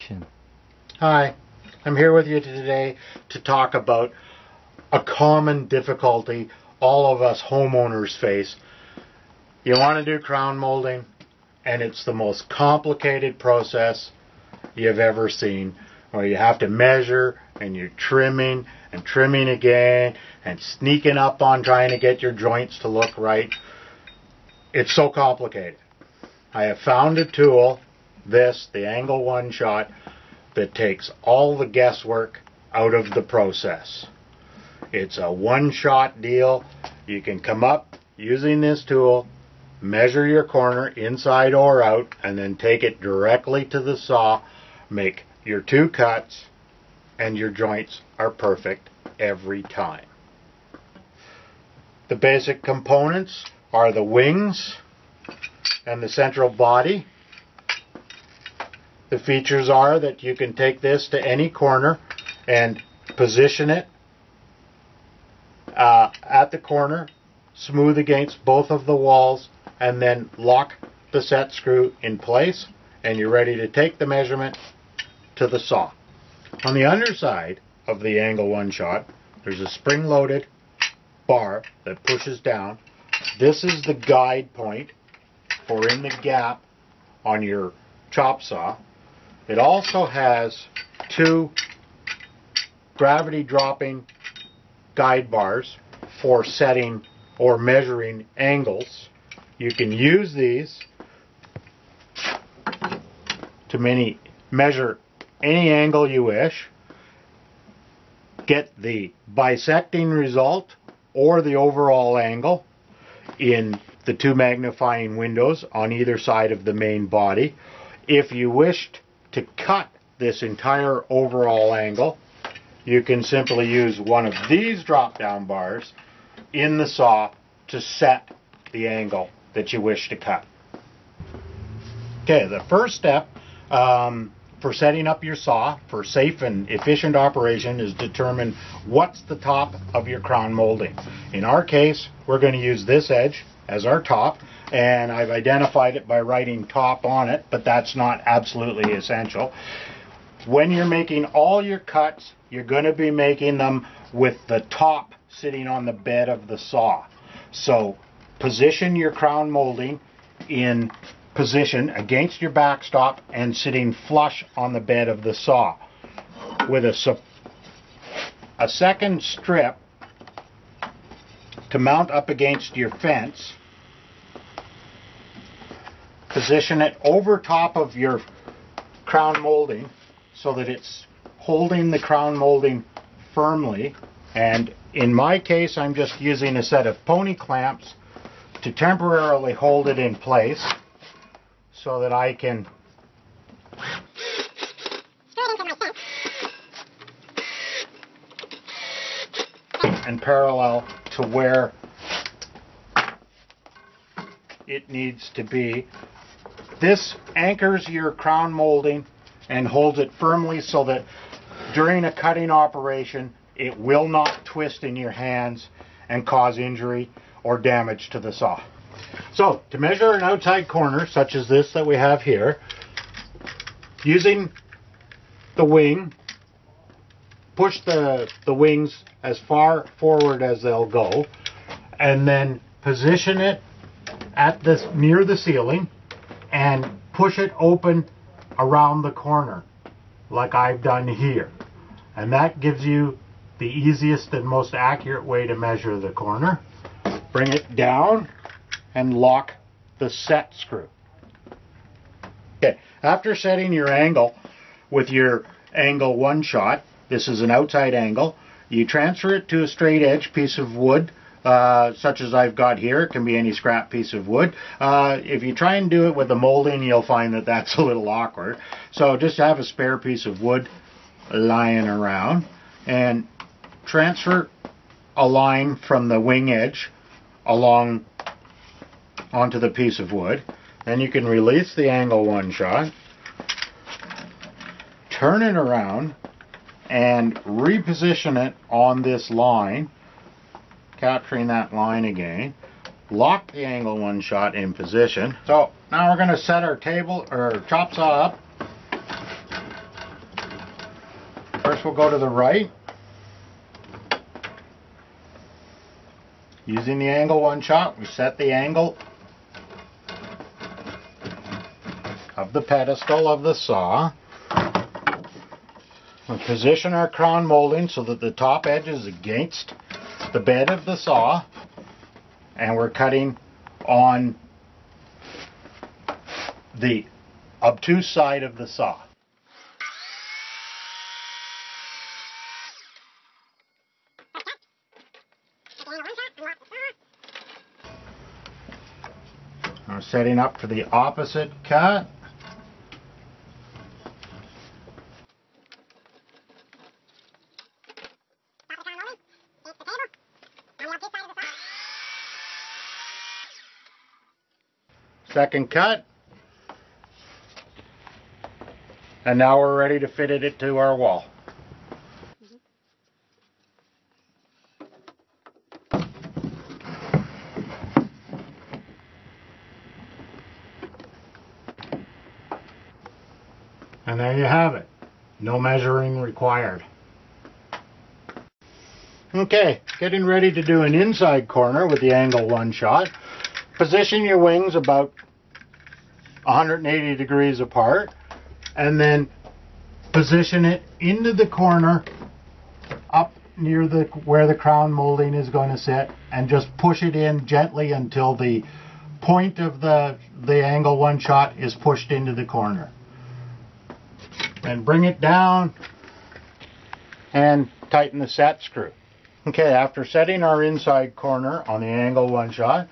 Chin. Hi, I'm here with you today to talk about a common difficulty all of us homeowners face. You want to do crown molding, and it's the most complicated process you've ever seen, where you have to measure and you're trimming and trimming again and sneaking up on trying to get your joints to look right. It's so complicated. I have found a tool, the angle one shot, that takes all the guesswork out of the process. It's a one-shot deal. You can come up using this tool, measure your corner inside or out, and then take it directly to the saw, make your two cuts, and your joints are perfect every time. The basic components are the wings and the central body. The features are that you can take this to any corner and position it at the corner, smooth against both of the walls, and then lock the set screw in place, and you're ready to take the measurement to the saw. On the underside of the angle one shot, there's a spring-loaded bar that pushes down. This is the guide point for in the gap on your chop saw. It also has two gravity dropping guide bars for setting or measuring angles. You can use these to measure any angle you wish, get the bisecting result or the overall angle in the two magnifying windows on either side of the main body. If you wished to cut this entire overall angle, you can simply use one of these drop down bars in the saw to set the angle that you wish to cut. Okay, the first step for setting up your saw for safe and efficient operation is determine what's the top of your crown molding. In our case, we're going to use this edge as our top, and I've identified it by writing top on it, but that's not absolutely essential. When you're making all your cuts, you're going to be making them with the top sitting on the bed of the saw. So position your crown molding in position against your backstop and sitting flush on the bed of the saw. With a second strip to mount up against your fence, position it over top of your crown molding so that it's holding the crown molding firmly. And in my case, I'm just using a set of pony clamps to temporarily hold it in place so that I can and parallel to where it needs to be. This anchors your crown molding and holds it firmly so that during a cutting operation it will not twist in your hands and cause injury or damage to the saw. So, to measure an outside corner, such as this that we have here, using the wing, push the wings as far forward as they'll go, and then position it at near the ceiling and push it open around the corner, like I've done here. And that gives you the easiest and most accurate way to measure the corner. Bring it down and lock the set screw. Okay, after setting your angle with your angle one shot, this is an outside angle, you transfer it to a straight edge piece of wood, such as I've got here. It can be any scrap piece of wood. If you try and do it with a molding, you'll find that that's a little awkward. So just have a spare piece of wood lying around and transfer a line from the wing edge along onto the piece of wood. Then you can release the angle one shot, turn it around, and reposition it on this line, capturing that line again. Lock the angle one shot in position. So now we're going to set our table or chop saw up we'll go to the right. Using the angle one shot, we set the angle of the pedestal of the saw. We position our crown molding so that the top edge is against the bed of the saw, and we're cutting on the obtuse side of the saw. We're setting up for the opposite cut. Second cut. And now we're ready to fit it to our wall. And there you have it. No measuring required. Okay, getting ready to do an inside corner with the angle one shot. Position your wings about 180 degrees apart, and then position it into the corner up near where the crown molding is going to sit, and just push it in gently until the point of the angle one shot is pushed into the corner. And bring it down and tighten the set screw. Okay, after setting our inside corner on the angle one shot,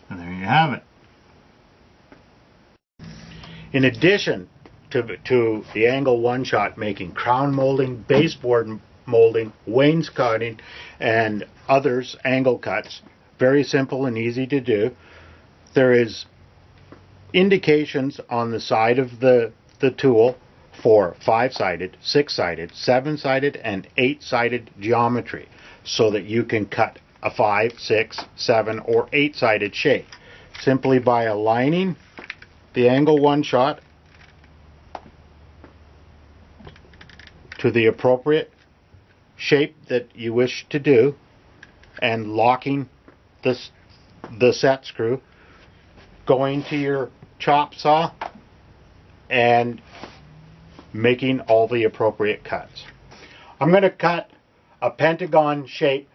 and there you have it. In addition to the angle one shot making crown molding, baseboard molding, wainscoting, and others angle cuts, very simple and easy to do, there is indications on the side of the tool for 5-sided, 6-sided, 7-sided, and 8-sided geometry, so that you can cut a 5, 6, 7, or 8-sided shape simply by aligning the angle one shot to the appropriate shape that you wish to do, and locking the set screw, going to your chop saw and making all the appropriate cuts. I'm going to cut a pentagon shape.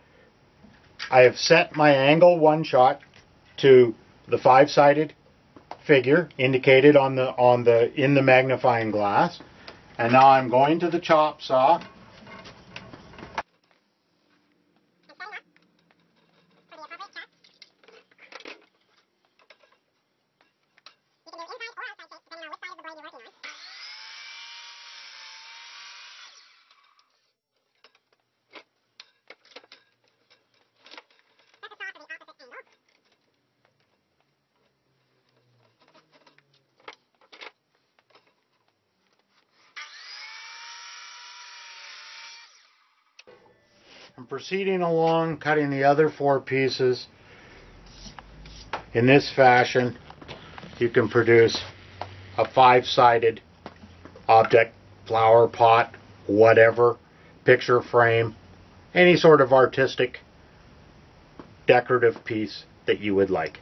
I have set my angle one shot to the 5-sided figure indicated in the magnifying glass, and now I'm going to the chop saw and proceeding along, cutting the other 4 pieces in this fashion. You can produce a 5-sided object, flower pot, whatever, picture frame, any sort of artistic decorative piece that you would like.